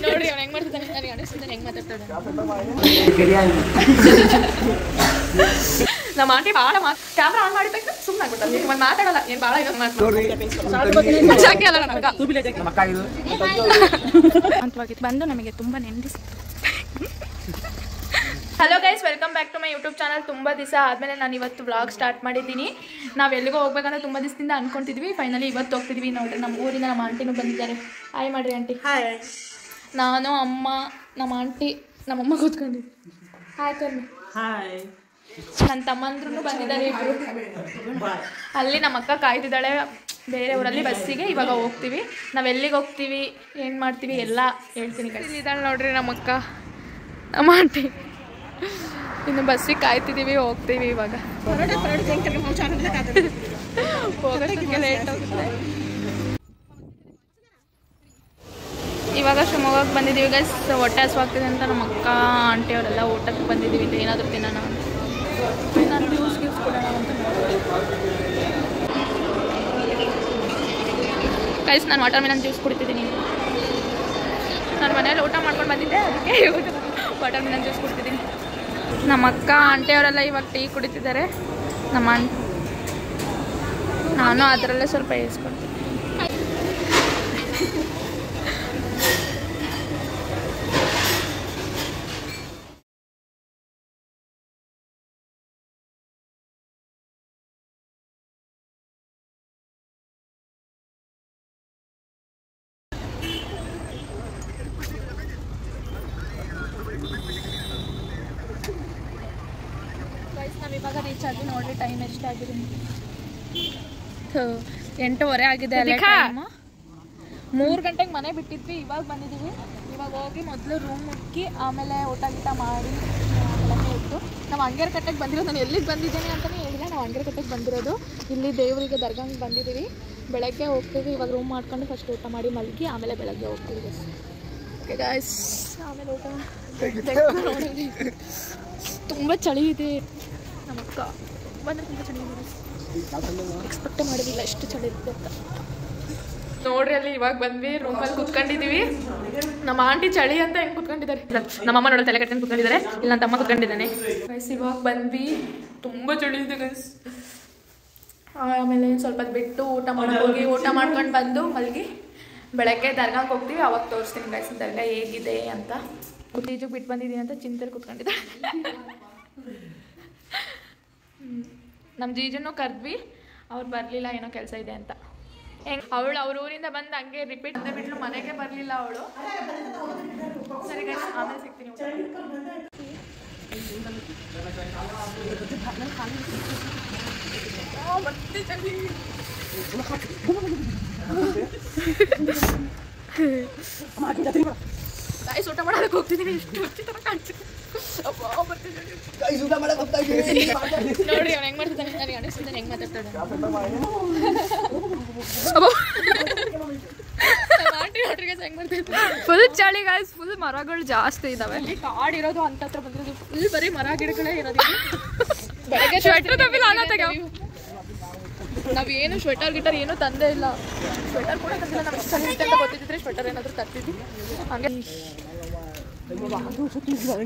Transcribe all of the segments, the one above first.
ನೋಡ್ರಿ ಅವ್ನು ಹೆಂಗ್ ಮಾಡ್ತಿದ್ದಾನೆ ನನಗೆ ಅನಿಸ್ತಿದ್ದಾನೆ ಹೆಂಗ್ ಮಾತಾಡ್ತಾನೆ ನಮ್ಮ ಆಂಟಿ ಭಾಳ ಕ್ಯಾಮ್ರಾ ಆನ್ ಮಾಡಿ ತಕ್ಷಣ ಸುಮ್ಮನೆ ಆಗ್ಬಿಡ್ತಾರೆ ಈಗ ಒಂದು ಮಾತಾಡಲ್ಲ ಏನು ಭಾಳ ಇದೊಂದು ಅಂತವಾಗಿತ್ತು ಬಂದು ನಮಗೆ ತುಂಬ ನೆಮ್ಮದಿ. Hello guys, welcome back to my YouTube channel. ತುಂಬ ದಿವಸ ಆದಮೇಲೆ ನಾನು ಇವತ್ತು ವ್ಲಾಗ್ ಸ್ಟಾರ್ಟ್ ಮಾಡಿದ್ದೀನಿ. ನಾವು ಎಲ್ಲಿಗೋ ಹೋಗ್ಬೇಕಂದ್ರೆ ತುಂಬ ದಿವಸದಿಂದ ಅನ್ಕೊಂತಿದ್ವಿ. ಫೈನಲಿ ಇವತ್ತು ಹೋಗ್ತಿದ್ವಿ. ನೋಡ್ರಿ ನಮ್ಮ ಊರಿನ ನಮ್ಮ ಆಂಟಿನೂ ಬಂದಿದ್ದಾರೆ. ಹಾಯ್ ಮಾಡಿರಿ ಆಂಟಿ. ಹಾಯ್. ನಾನು ಅಮ್ಮ ನಮ್ಮ ಆಂಟಿ ನಮ್ಮಮ್ಮ ಕೂತ್ಕೊಂಡಿದ್ವಿ. ಹಾಯ್ ಕರ್ಮಿ. ಹಾಯ್. ನನ್ನ ತಮ್ಮಂದ್ರೂ ಬಂದಿದ್ದಾರೆ ಇಬ್ಬರು. ಅಲ್ಲಿ ನಮ್ಮ ಅಕ್ಕ ಕಾಯ್ತಿದ್ದಾಳೆ ಬೇರೆ ಊರಲ್ಲಿ ಬಸ್ಸಿಗೆ. ಇವಾಗ ಹೋಗ್ತೀವಿ. ನಾವು ಎಲ್ಲಿಗೆ ಹೋಗ್ತೀವಿ, ಏನು ಮಾಡ್ತೀವಿ ಎಲ್ಲ ಹೇಳ್ತೀನಿ. ಇದ್ದಾಳೆ ನೋಡ್ರಿ ನಮ್ಮ ಅಕ್ಕ ನಮ್ಮ ಆಂಟಿ. ಇನ್ನು ಬಸ್ಸಿಗೆ ಕಾಯ್ತಿದ್ದೀವಿ, ಹೋಗ್ತೀವಿ ಇವಾಗ. ಹೋಗೋದಕ್ಕೆ ಲೇಟ್ ಆಗುತ್ತೆ. ಇವಾಗ ಶಿವಮೊಗ್ಗಕ್ಕೆ ಬಂದಿದ್ದೀವಿ ಗೈಸ್. ಹೊಟ್ಟೆ ಹಸುವಾಗ್ತಿದೆ ಅಂತ ನಮ್ಮ ಅಕ್ಕ ಆಂಟಿ ಅವರೆಲ್ಲ ಊಟಕ್ಕೆ ಬಂದಿದ್ದೀವಿ. ಇದು ಏನಾದರೂ ತಿನ್ನೋಣ ಅಂತ. ನಾನು ಜ್ಯೂಸ್ ಕೊಡೋಣ ಅಂತ ಗೈಸ್. ನಾನು ವಾಟರ್ ಮೆಲನ್ ಜ್ಯೂಸ್ ಕುಡಿತಿದ್ದೀನಿ. ನಾನು ಮನೇಲಿ ಊಟ ಮಾಡ್ಕೊಂಡು ಬಂದಿದ್ದೆ, ಅದಕ್ಕೆ ವಾಟರ್ ಮೆಲನ್ ಜ್ಯೂಸ್ ಕುಡಿತಿದ್ದೀನಿ. ನಮ್ಮ ಅಕ್ಕ ಆಂಟಿ ಅವರೆಲ್ಲ ಇವಾಗ ಟೀ ಕುಡಿತಿದ್ದಾರೆ. ನಾನು ಅದರಲ್ಲೇ ಸ್ವಲ್ಪ ಏರಿಸ್ಕೊಡ್ತೀನಿ. ನಾವು ಇವಾಗ ರೀಚ್ ಆಗಿ ನೋಡ್ರಿ ಟೈಮ್ ಎಷ್ಟಾಗಿದೆ. 8:15 ಆಗಿದೆ. ಅಲ್ಲ ಟೈಮು 3 ಗಂಟೆಗೆ ಮನೆ ಬಿಟ್ಟಿದ್ವಿ. ಇವಾಗ ಬಂದಿದ್ದೀವಿ. ಇವಾಗ ಹೋಗಿ ಮೊದಲು ರೂಮ್ ಹುಡುಕಿ ಆಮೇಲೆ ಊಟ ಗೀಟ ಮಾಡಿ ಆಮೇಲೆ ಇತ್ತು. ನಾವು ಅಂಗೇರಕಟ್ಟೆಗೆ ಬಂದಿರೋದು. ನಾನು ಎಲ್ಲಿಗೆ ಬಂದಿದ್ದೀನಿ ಅಂತಲೇ ಹೇಳಿಲ್ಲ. ನಾವು ಅಂಗೇರಕಟ್ಟೆಗೆ ಬಂದಿರೋದು. ಇಲ್ಲಿ ದೇವರಿಗೆ ದರ್ಗಾಂಗೆ ಬಂದಿದ್ದೀವಿ. ಬೆಳಗ್ಗೆ ಹೋಗ್ತೀವಿ. ಇವಾಗ ರೂಮ್ ಮಾಡ್ಕೊಂಡು ಫಸ್ಟ್ ಊಟ ಮಾಡಿ ಮಲಗಿ ಆಮೇಲೆ ಬೆಳಗ್ಗೆ ಹೋಗ್ತೀವಿ. ಓಕೆ ಗಾಯ್ಸ್, ಆಮೇಲೆ ಊಟ ನೋಡಿ. ತುಂಬ ಚಳಿ ಇದೆ. ನಮ್ಮ ಅಕ್ಕ ಬಂದರೆ ತುಂಬ ಚಳಿ ಇದೆ. ಎಕ್ಸ್ಪೆಕ್ಟೇ ಮಾಡಿರಲಿಲ್ಲ ಎಷ್ಟು ಚಳಿ ಇರುತ್ತೆ ಅಂತ. ನೋಡ್ರಿ ಅಲ್ಲಿ ಇವಾಗ ಬಂದ್ವಿ. ರೂಮಲ್ಲಿ ಕುತ್ಕೊಂಡಿದ್ದೀವಿ. ನಮ್ಮ ಆಂಟಿ ಚಳಿ ಅಂತ ಹೆಂಗೆ ಕುತ್ಕೊಂಡಿದ್ದಾರೆ. ನಮ್ಮಮ್ಮ ನೋಡೋ ತಲೆ ಕಟ್ಕೊಂಡು ಕುತ್ಕೊಂಡಿದ್ದಾರೆ. ಇಲ್ಲಿ ನನ್ನ ತಮ್ಮ ಕುತ್ಕೊಂಡಿದ್ದಾನೆ. ಗೈಸ್ ಇವಾಗ ಬಂದ್ವಿ. ತುಂಬ ಚಳಿ ಇದೆ ಗೈಸ್. ಆಮೇಲೆ ಸ್ವಲ್ಪ ಬಿಟ್ಟು ಊಟ ಹೋಗಿ ಊಟ ಮಾಡ್ಕೊಂಡು ಬಂದು ಮಲಗಿ ಬೆಳಗ್ಗೆ ದರ್ಗಾಕ್ಕೆ ಹೋಗ್ತೀವಿ. ಅವಾಗ ತೋರಿಸ್ತೀನಿ ಗೈಸ್ ದರ್ಗಾ ಹೇಗಿದೆ ಅಂತ. ಈಜುಗೆ ಬಿಟ್ಟು ಬಂದಿದ್ದೀನಿ ಅಂತ ಚಿಂತೆಲಿ ಕುತ್ಕೊಂಡಿದ್ದಾರೆ. ನಮ್ಮ ಜೀಜನ್ನು ಕರೆದ್ವಿ. ಅವ್ರು ಬರಲಿಲ್ಲ, ಏನೋ ಕೆಲಸ ಇದೆ ಅಂತ. ಅವಳು ಅವ್ರ ಊರಿಂದ ಬಂದು ಹಂಗೆ ರಿಪೀಟ್ ಅಂತ ಬಿಟ್ಲು. ಮನೆಗೆ ಬರಲಿಲ್ಲ ಅವಳು. ಸರಿ ಗೈಸ್, ಆಮೇಲೆ ಸಿಗ್ತೀನಿ. ಗೈಸ್ ಊಟ ಮಾಡೋದಕ್ಕೆ ಹೋಗ್ತಿದ್ದೀನಿ. ಇಷ್ಟು ಹುಚ್ಚಿ ಥರ ಕಾಣ್ತೀನಿ. ನೋಡ್ರಿ ಅವ್ನು ಹೆಂಗ್ ಮಾಡ್ತಿದ್ದಾನೆ ನನಗೆ ಅನಿಸ್ತಿದ್ದಾನೆ ಹೆಂಗ್ ಮಾತಾಡ್ತಾನೆ. ಫುಲ್ ಚಳಿ ಗಾಯ್ಸ್. ಫುಲ್ ಮರಗಳು ಜಾಸ್ತಿ ಇದಾವೆ. ಇಲ್ಲಿ ಕಾಡಿರೋದು ಅಂತ ಹತ್ರ ಬಂದಿರೋದು. ಫುಲ್ ಬರೀ ಮರ ಗಿಡಗಳೇ ಇರೋದು. ಬೆಳಗ್ಗೆ ನಾವೇನು ಸ್ವೆಟರ್ ಗಿಟರ್ ಏನೂ ತಂದೇ ಇಲ್ಲ. ಸ್ವೆಟರ್ ಕೂಡ ತಂದಿಲ್ಲ. ನಮ್ಗೆ ಚಳಿ ಅಂತ ಗೊತ್ತಿದ್ರೆ ಸ್ವೆಟರ್ ಏನಾದರೂ ತರ್ತಿದ್ವಿ. ಹಂಗೆ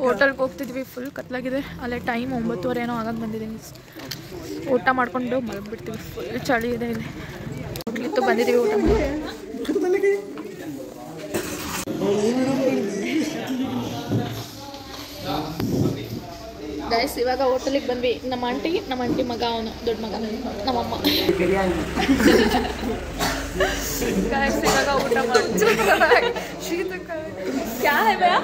ಹೋಟೆಲ್ಗೆ ಹೋಗ್ತಿದ್ವಿ. ಫುಲ್ ಕತ್ಲಾಗಿದೆ. ಅಲ್ಲೇ ಟೈಮ್ 9:30 ಏನೋ ಆಗಾಗ ಬಂದಿದ್ದೀನಿ. ಊಟ ಮಾಡ್ಕೊಂಡು ಮಲಗಿಬಿಡ್ತೀವಿ. ಫುಲ್ ಚಳಿ ಇದೆ ಇಲ್ಲಿ. ಹೋಟ್ಲಿತ್ತು ಬಂದಿದ್ದೀವಿ ಊಟ ಮಾಡಿ. ಗೈಸ್ ಇವಾಗ ಹೋಟೆಲಿಗೆ ಬಂದ್ವಿ. ನಮ್ಮ ಆಂಟಿ ಮಗ, ಅವನು ದೊಡ್ಡ ಮಗ, ನಮ್ಮಮ್ಮ. ಗೈಸ್ ಇವಾಗ ಊಟ ಮಾಡ್ತೀವಿ. ಕ್ಯಾ ಹೈ ಭಯ್ಯಾ?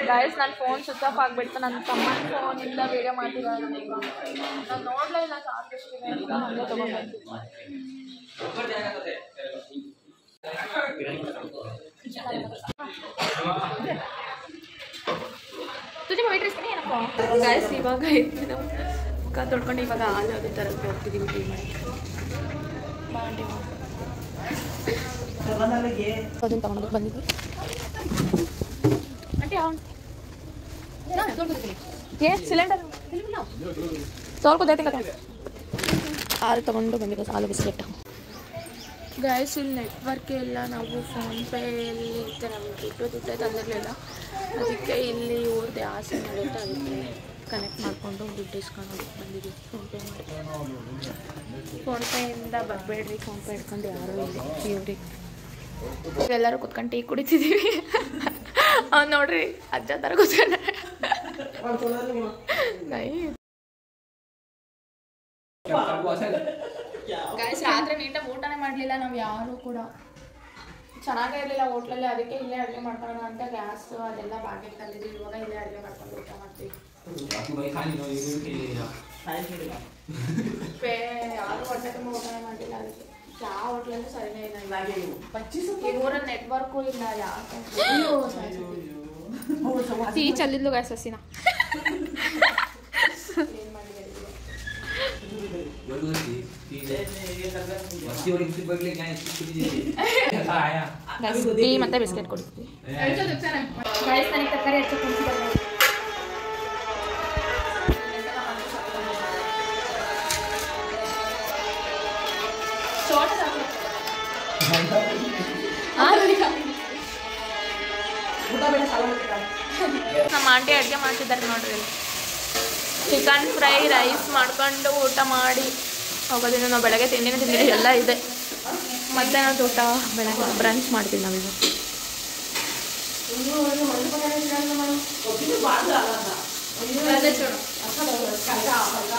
ಗೈಸ್ ನನ್ನ ಫೋನ್ ಸ್ವಿಚ್ ಆಫ್ ಆಗಿಬಿಡ್ತು. ನನ್ನ ತಮ್ಮನ ಫೋನಿಂದ ವೀಡಿಯೋ ಮಾಡ್ತಿದ್ದಾರೆ. ನಾನು ನೋಡಲೇ ಇಲ್ಲ ಚಾರ್ಜ್ ಎಷ್ಟಿದೆ ಅಂತ. ಹಂಗೆ ತೊಗೊಂಡ್ಬಂದು ತುಜಿ ವೇಟ್ ಇಸ್ತೀನಿ ಏನಪ್ಪ. ಗೈಸ್ ಇವಾಗ ಇತ್ತು ಮುಖ ತೊಳ್ಕೊಂಡು ಇವಾಗ ಹಾಲು ಅದೇ ಥರಕ್ಕೆ ಹೋಗ್ತಿದ್ದೀವಿ. ಟೀ ಮಾಡಿ ಅದನ್ನು ತಗೊಂಡು ಬಂದಿದ್ವಿ. ಆಂಟಿ ಏ ಸಿಲಿಂಡರ್ ಸ್ವಲ್ಪ ಆರು ತಗೊಂಡು ಬಂದಿರೋ ಸಾಲು ಬಿಸ್ಕೆಟ್. ಗೈಸ್ ಇಲ್ಲಿ ನೆಟ್ವರ್ಕ್ ಇಲ್ಲ, ನಾವು ಫೋನ್ಪೇಯಲ್ಲಿ ಇರುತ್ತೆ, ನಮಗೆ ದುಡ್ಡೇ ತಂದಿರಲಿಲ್ಲ. ಅದಕ್ಕೆ ಇಲ್ಲಿ ಇವ್ರದ್ದು ಆಸೆ ನಡೆಯುತ್ತೆ, ಅದಕ್ಕೆ ಕನೆಕ್ಟ್ ಮಾಡಿಕೊಂಡು ದುಡ್ಡು ಇಸ್ಕೊಂಡು ಬಂದಿದ್ದೀವಿ. ಫೋನ್ಪೇ ಮಾಡಿ ಫೋನ್ಪೇಯಿಂದ ಬರಬೇಡ್ರಿ, ಫೋನ್ಪೇ ಹಿಡ್ಕೊಂಡು ಯಾರೂ ಇಲ್ಲ ಇವ್ರಿಗೆ. ಎಲ್ಲರೂ ಕುತ್ಕೊಂಡು ಟೀ ಕುಡಿತಿದ್ದೀವಿ. ಅವ್ನು ನೋಡ್ರಿ ಅಜ್ಜ ಥರ ಕೂತ್ಕೊಂಡ. ಗೈಸ್ ರಾತ್ರಿ ನೀಟಾಗಿ ಊಟನೇ ಮಾಡಲಿಲ್ಲ ನಾವು ಯಾರೂ ಕೂಡ, ಚೆನ್ನಾಗೇ ಇರಲಿಲ್ಲ ಹೋಟ್ಲಲ್ಲಿ. ಅದಕ್ಕೆ ಇಲ್ಲೇ ಅಡುಗೆ ಮಾಡ್ಕೊಳ್ಳೋಣ ಅಂತ ಗ್ಯಾಸ್ ಅದೆಲ್ಲ ಬಾಗಿಲು ತಂದಿದ್ವಿ. ಇವಾಗ ಇಲ್ಲೇ ಅಡುಗೆ ಮಾಡ್ಕೊಂಡು ಊಟ ಮಾಡ್ತೀವಿ. ಯಾರು ಹೊಟ್ಟೆ ತುಂಬ ಊಟನೇ ಮಾಡಿಲ್ಲ, ಅದಕ್ಕೆ ಯಾವ ಹೋಟ್ಲಲ್ಲೂ ಸರಿನೇ ಇಲ್ಲ. ಈ ಊರಲ್ಲಿ ನೆಟ್ವರ್ಕು ಇಲ್ಲ. ಯಾಕೆ ಟೀ ಚಲ್ಲಿದ್ಲು ಗೈಸ್ ಹಸಿನ ಏನು ಮಾಡಿದೆ ಟೀ ಮತ್ತೆ ಬಿಸ್ಕೆಟ್ ಕೊಡ್ತೀವಿ. ನನಗೆ ತರಕಾರಿ ಹೆಚ್ಚು ಕೊಡ್ತಿದ್ದಾರೆ. ನಮ್ಮ ಆಂಟಿ ಅಡುಗೆ ಮಾಡ್ತಿದ್ದಾರೆ ನೋಡ್ರಿ. ಚಿಕನ್ ಫ್ರೈ ರೈಸ್ ಮಾಡ್ಕೊಂಡು ಊಟ ಮಾಡಿ ಹೋಗೋದಿನ. ನಾವು ಬೆಳಗ್ಗೆ ತಿಂಡಿ ಎಲ್ಲ ಇದೆ. ಮಧ್ಯಾಹ್ನದ ಊಟ ಬೆಳಗ್ಗೆ ಬ್ರಂಚ್ ಮಾಡ್ತೀವಿ ನಾವೀಗ.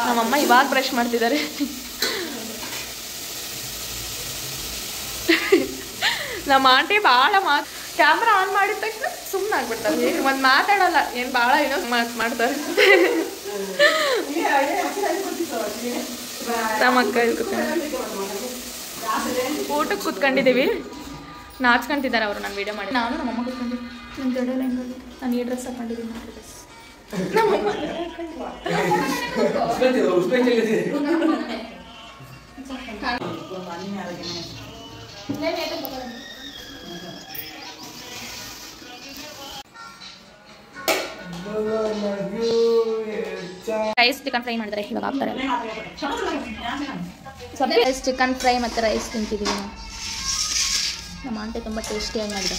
ನಮ್ಮಮ್ಮ ಇವಾಗ ಬ್ರಷ್ ಮಾಡ್ತಿದ್ದಾರೆ. ನಮ್ಮ ಆಂಟಿ ಭಾಳ ಕ್ಯಾಮ್ರಾ ಆನ್ ಮಾಡಿದ ತಕ್ಷಣ ಸುಮ್ಮನೆ ಆಗ್ಬಿಡ್ತಾರೆ, ಒಂದು ಮಾತಾಡಲ್ಲ. ಏನು ಭಾಳ ಏನೋ ಮಾಡ್ತಾರೆ. ನಮ್ಮ ಅಕ್ಕ ಊಟಕ್ಕೆ ಕೂತ್ಕೊಂಡಿದ್ದೀವಿ. ನಾಚ್ಕೊಂತಿದ್ದಾರೆ ಅವರು ನಾನು ವೀಡಿಯೋ ಮಾಡಿ. ನಾನು ನಮ್ಮಮ್ಮ ಕೂತ್ಕೊಂಡಿದ್ದೆ. ನನ್ನ ಜಡೆಲ್ಲ ಹೆಂಗಲ್ಲ, ನಾನು ಈ ಡ್ರೆಸ್ ಹಾಕೊಂಡಿದ್ದೀನಿ ನೋಡಿ. ನಮ್ಮಮ್ಮ ರೈಸ್ ಚಿಕನ್ ಫ್ರೈ ಮಾಡಿದ್ರೆ ಇವಾಗ ಹಾಕ್ತಾರೆ. ರೈಸ್ ಚಿಕನ್ ಫ್ರೈ ಮತ್ತು ರೈಸ್ ತಿಂತಿದ್ದೀವಿ ನಾವು. ನಮ್ಮ ಆಂಟಿ ತುಂಬ ಟೇಸ್ಟಿಯಾಗಿ ಮಾಡಿದೆ.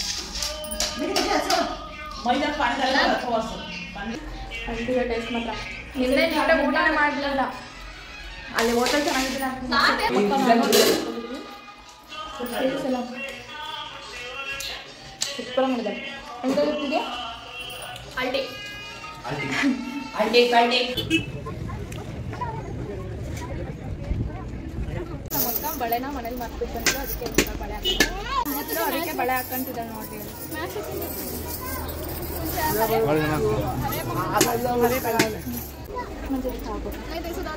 ಟೇಸ್ಟ್ ಮಾತ್ರ ನಿನ್ನೆ ನೀಟಾಗಿ ಊಟನೇ ಮಾಡಲಿಲ್ಲ. ಅಲ್ಲಿ ಹೋಟೆಲ್ ಚೆನ್ನಾಗಿದ್ದಿಲ್ಲ. ಸೂಪರ್ ಮಾಡಿದೆ. ಎಂತ ಗೊತ್ತಿದೆ ಅಲ್ಡಿ ನಮ್ಮಕ್ಕ ಬಳೆನ ಮನೇಲಿ ಮರ್ಬಿಟ್ಟು ಬಂದ್ರು. ಅದಕ್ಕೆ ಬಳೆ ಹಾಕೊಂಡು ಅದಕ್ಕೆ ಬಳೆ ಹಾಕೊಂತಿದ್ದಾಳೆ ನೋಡ್ರಿ.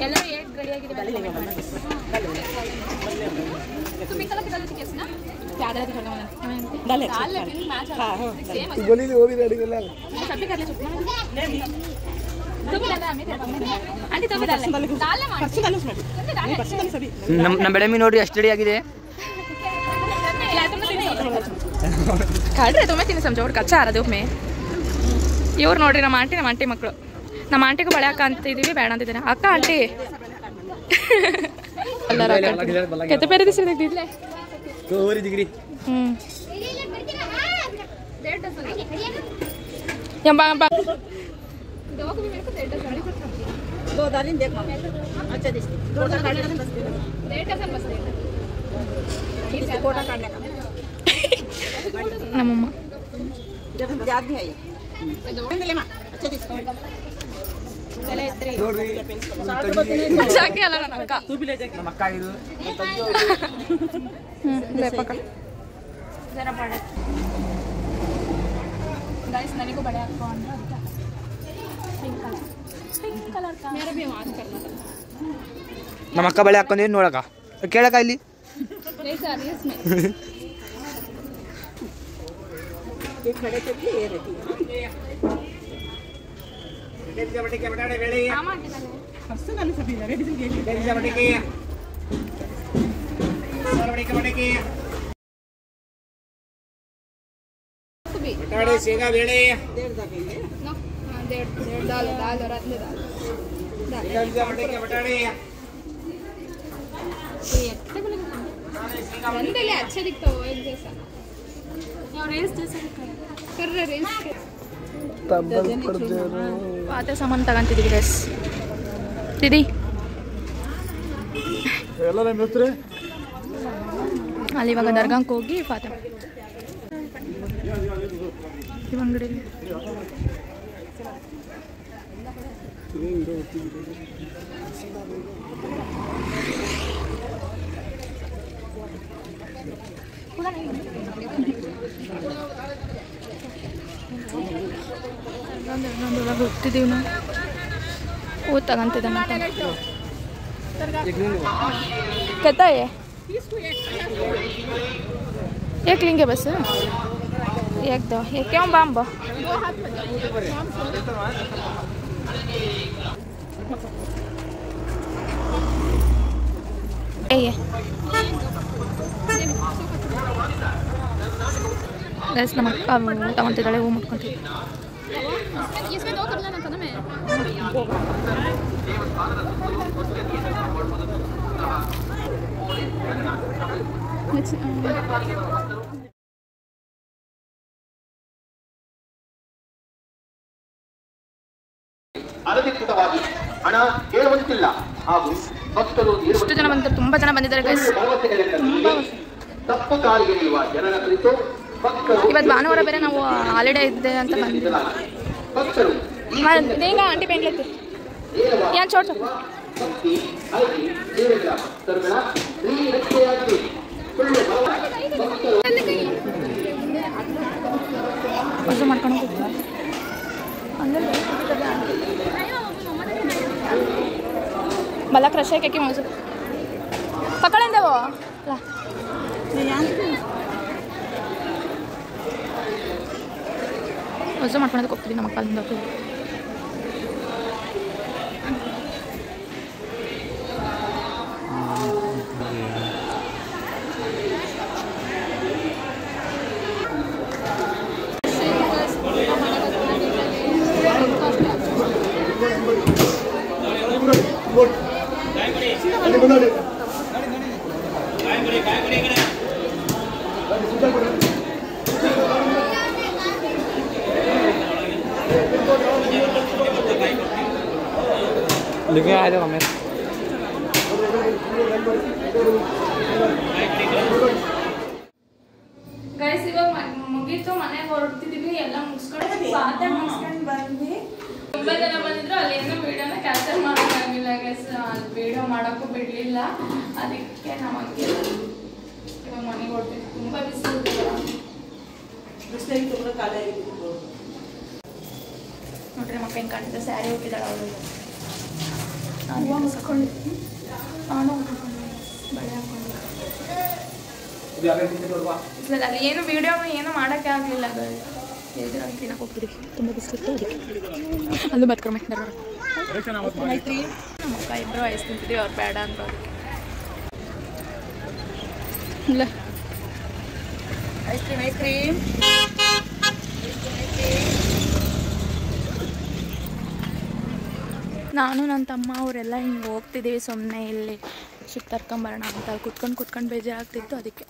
ಎಲ್ಲರೂ ಏಟ್ ರೆಡಿಯಾಗಿದೆ. ನಮ್ಮ ಬೆಳೆ ಮೀನು ನೋಡ್ರಿ ಎಷ್ಟು ರೆಡಿ ಆಗಿದೆ. ಕಾಡ್ರಿ ತುಂಬ ತಿನ್ನಿ ಸಂಜೆ ಅವ್ರು ಕಚ್ಚಾ ಆರದು ಒಮ್ಮೆ. ಇವ್ರು ನೋಡ್ರಿ ನಮ್ಮ ಆಂಟಿ ಮಕ್ಕಳು. ನಮ್ಮ ಆಂಟಿಗೂ ಬಳೆ ಅಕ್ಕ ಅಂತಿದ್ದೀವಿ, ಬೇಡ ಅಂತಿದ್ದೇನೆ. ಅಕ್ಕ ಆಂಟಿ ಕೆತ್ತ ಬೇರೆ ದಿವಸ ನಮ್ಮಮ್ಮ ನನಗೂ ಬಳೆ ಹಾಕೋ ಅಂದ್ರೆ ನಮ್ಮ ಅಕ್ಕ ಬಳೆ ಹಾಕೊಂಡೇನು ನೋಡಕ ಕೇಳಕ ಇಲ್ಲಿ बटाटे सेगा बेड़े दाल दाल और आदमी दाल बटाटे रंदले अच्छे दिखता हो एक जैसा और रेस जैसा कर रहे रेस के पाते सामान तगंतिदीವಿ ಗೈಸ್ दीदी ಎಲ್ಲ ನಮ್ಮ ಹೆಸರು ಅಲ್ಲಿ ಇವಾಗ ದರ್ಗಾಕ್ಕೆ ಹೋಗಿ ಫಾತಿಮಾ ಈ ಅಂಗಡಿಯಲ್ಲಿ ಹೋಗ್ತಿದ್ದೀವಿ ನಾವು वो तगंतिद्ದೆ कहता है एक लेंगे बस एक दो ये क्यों बाम बो ये गैस नमक तगंतिದ್ದಾಳೆ ಹೂ ಮಾಡ್ಕೊಂತೀವಿ इसमें दो कर लेना था ना मैं ಅನಧಿಕೃತವಾಗಿ ಹಣ ಕೇಳುವಂತಿಲ್ಲ ಹಾಗೂ ಭಕ್ತರು ಎಷ್ಟು ಜನ ಬಂದಿದ್ದಾರೆ ತುಂಬಾ ಜನ ಬಂದಿದ್ದಾರೆ ಗೈಸ್ ತಪ್ಪು ಕಾಲಿಗೆಳೆಯುವ ಜನರ ಕುರಿತು ಭಕ್ತರು ಇವತ್ತು ಭಾನುವಾರ ಬೇರೆ ನಾವು ಹಾಲಿಡೇ ಇದ್ದೆ ಅಂತ ಬಂದಿದ್ದೀವಿ ಭಕ್ತರು देंगे आंटी पहन लेते यहाँ छोड़ ಭಕ್ತಿ ಐತಿ ದೇವರ ಭಕ್ತರುಗಳ ರಕ್ಷೆಯಾಗಿ ಸುಳ್ಳು ಭಕ್ತರು ಹೊಸ ಮಾಡ್ಕೊಂಡು ಹೋಗ್ತೀವಿ अंदर भला क्रश है क्या मौजूद पकड़ेंगे वो ला ಹೊಸ ಮಾಡ್ಕೊಳೋದಕ್ಕೆ ಹೋಗ್ತೀವಿ ನಮ್ಮ ಕಾಲಿಂದ लिखे आए थे हमें ಗೈಸ್ ಇವಾಗ ಮುಗೀತು ಮನೆಗೆ ಹೊರಡ್ತಿದೀವಿ ಎಲ್ಲ ಮುಗಿಸ್ಕೊಂಡು ಪಾತೆ ಮುಗಿಸ್ಕೊಂಡು ಬಂದ್ವಿ ತುಂಬಾ ಜನ ಬಂದಿದ್ರು ಅಲ್ಲಿ ಏನೋ ವಿಡಿಯೋನ ಕ್ಯಾಪ್ಚರ್ ಮಾಡೋಕ್ಕಾಗಿಲ್ಲ ಗೈಸ್ ವಿಡಿಯೋ ಮಾಡೋಕ್ಕೂ ಬಿಡಲಿಲ್ಲ ಅದಕ್ಕೆ ನಾವು ಹಂಗೆ ಇವಾಗ ಮನೆಗೆ ಹೊರಡ್ತೀವಿ ತುಂಬಾ ಬಿಸಿಲು ನೋಡ್ರಿ ನಮ್ಮ ಹೆಂಗೆ ಕಾಣ್ತಿದ್ದೆ ಸ್ಯಾರಿ ಹುಟ್ಟಿದ್ದಾಳೆ ಅವಳು ನಾನು ಹಾಕೊಂಡಿದ್ದೀನಿ ನಾನು ಬಳೆ ಹಾಕೊಂಡು ಅಲ್ಲಿ ಏನು ವಿಡಿಯೋ ಏನು ಮಾಡೋಕ್ಕೆ ಆಗಲಿಲ್ಲ ಇದ್ರಲ್ಲಿ ತಿನ್ನಕ್ಕೆ ಹೋಗ್ತಿದ್ವಿ ತುಂಬ ಬಿಸಿಲಿತ್ತು ಅದಕ್ಕೆ ಅಲ್ಲೂ ಬರ್ಕೊಮ್ಮೆ ನಮ್ಮ ಅಕ್ಕ ಇಬ್ಬರು ಐಸ್ ತಿಂತಿದ್ವಿ ಅವ್ರು ಬೇಡ ಅಂದ್ರು ಅದಕ್ಕೆ ಇಲ್ಲ ಐಸ್ ಕ್ರೀಮ್ ನಾನು ನನ್ನ ತಮ್ಮ ಅವರೆಲ್ಲ ಹಿಂಗೆ ಹೋಗ್ತಿದ್ದೀವಿ ಸುಮ್ಮನೆ ಇಲ್ಲಿ ಸುತ್ತರ್ಕೊಂಬರೋಣ ಅಂತ ಕುತ್ಕೊಂಡು ಬೇಜಾರಾಗ್ತಿತ್ತು ಅದಕ್ಕೆ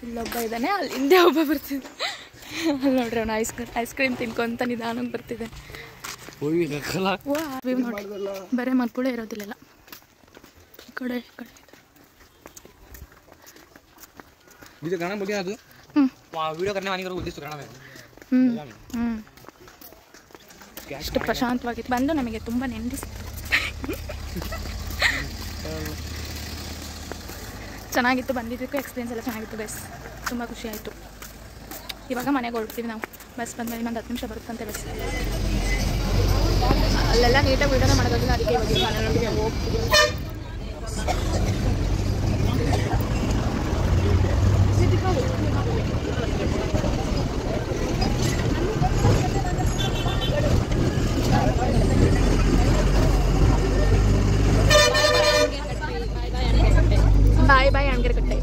ಇಲ್ಲೊಬ್ಬ ಇದ್ದಾನೆ ಅಲ್ಲಿ ಹಿಂದೆ ಒಬ್ಬ ಬರ್ತಿದ್ದೆ ಅಲ್ಲಿ ನೋಡ್ರಿ ಅವನು ಐಸ್ ಕ್ರೀಮ್ ತಿನ್ಕೊಂತ ನಿಧಾನಕ್ಕೆ ಬರ್ತಿದ್ದೆ ನೋಡಿ ಬರೀ ಮಕ್ಕಳೇ ಇರೋದಿಲ್ಲ ಈ ಕಡೆ वीडियो करना बोलिए आज वीडियो करने वाली करो उद्देश्य करना ಅಷ್ಟು ಪ್ರಶಾಂತವಾಗಿತ್ತು ಬಂದು ನಮಗೆ ತುಂಬ ನೆಮ್ಮದಿ ಚೆನ್ನಾಗಿತ್ತು ಬಂದಿದ್ದಕ್ಕೂ ಎಕ್ಸ್ಪೀರಿಯನ್ಸ್ ಎಲ್ಲ ಚೆನ್ನಾಗಿತ್ತು ಬಸ್ ತುಂಬ ಖುಷಿ ಆಯಿತು ಇವಾಗ ಮನೆಗೆ ಹೊರಡ್ತೀವಿ ನಾವು ಬಸ್ ಬಂದಮೇಲೆ ಇನ್ನೊಂದು 10 ನಿಮಿಷ ಬರುತ್ತಂತೆ ಬಸ್ ಅಲ್ಲೆಲ್ಲ ನೀಟಾಗಿ ವಿಡಿಯೋನ ಮಾಡೋದಿಲ್ಲ ಅದಕ್ಕೆ ಇವಾಗ ಮನೆಯೊಳಗೆ ಹೋಗ್ತೀವಿ ಬಾಯ್ ಬಾಯ್ ಅಣ್ಗೆರೆ ಕಟ್ಟೆ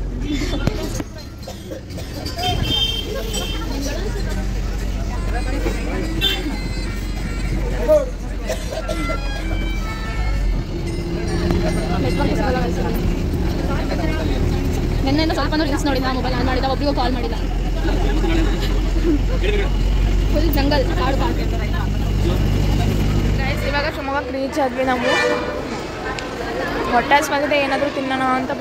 ನೆನ್ನೆಯಿಂದ ಸ್ವಲ್ಪ ರೀಲ್ಸ್ ನೋಡಿದ ಮೊಬೈಲ್ ಆನ್ ಮಾಡಿದ, ಒಬ್ರಿಗೂ ಕಾಲ್ ಮಾಡಿಲ್ಲ. ಫುಲ್ ಜಂಗಲ್ ಕಾಡು ಕಾಡು. ಗೈಸ್ ಇವಾಗ ಶಿವಮೊಗ್ಗಕ್ಕೆ ರೀಚ್ ಆದ್ವಿ ನಾವು. ಹೊಟ್ಟೆ ಬಂದಿದೆ, ಏನಾದರೂ ತಿನ್ನೋಣ ಅಂತ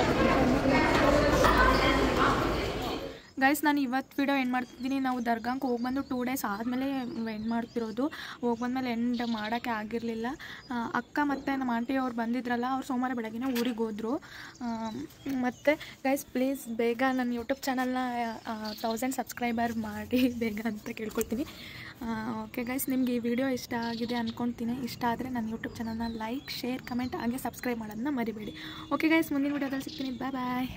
ಗೈಸ್. ನಾನು ಇವತ್ತು ವಿಡಿಯೋ ಎಂಡ್ ಮಾಡ್ತಿದ್ದೀನಿ. ನಾವು ದರ್ಗಾಕ್ಕೆ ಹೋಗಿ ಬಂದು 2 ಡೇಸ್ ಆದಮೇಲೆ ಎಂಡ್ ಮಾಡ್ತಿರೋದು. ಹೋಗಿ ಬಂದಮೇಲೆ ಎಂಡ್ ಮಾಡೋಕ್ಕೆ ಆಗಿರಲಿಲ್ಲ. ಅಕ್ಕ ಮತ್ತು ನಮ್ಮ ಆಂಟಿ ಅವ್ರು ಬಂದಿದ್ರಲ್ಲ, ಅವ್ರು ಸೋಮವಾರ ಬೆಳಗ್ಗೆ ಊರಿಗೆ ಹೋದರು. ಮತ್ತು ಗೈಸ್ ಪ್ಲೀಸ್ ಬೇಗ ನನ್ನ ಯೂಟ್ಯೂಬ್ ಚಾನಲ್ನ 1000 ಸಬ್ಸ್ಕ್ರೈಬರ್ ಮಾಡಿ ಬೇಗ ಅಂತ ಕೇಳ್ಕೊಳ್ತೀನಿ. ಓಕೆ ಗೈಸ್, ನಿಮ್ಗೆ ಈ ವಿಡಿಯೋ ಇಷ್ಟ ಆಗಿದೆ ಅಂದ್ಕೊಳ್ತೀನಿ. ಇಷ್ಟ ಆದರೆ ನನ್ನ ಯೂಟ್ಯೂಬ್ ಚಾನಲ್ನ ಲೈಕ್, ಶೇರ್, ಕಮೆಂಟ್ ಹಾಗೆ ಸಬ್ಸ್ಕ್ರೈಬ್ ಮಾಡೋದನ್ನ ಮರಿಬೇಡಿ. ಓಕೆ ಗೈಸ್, ಮುಂದಿನ ವಿಡಿಯೋದಲ್ಲಿ ಸಿಗ್ತೀನಿ. ಬಾಯ್ ಬಾಯ್.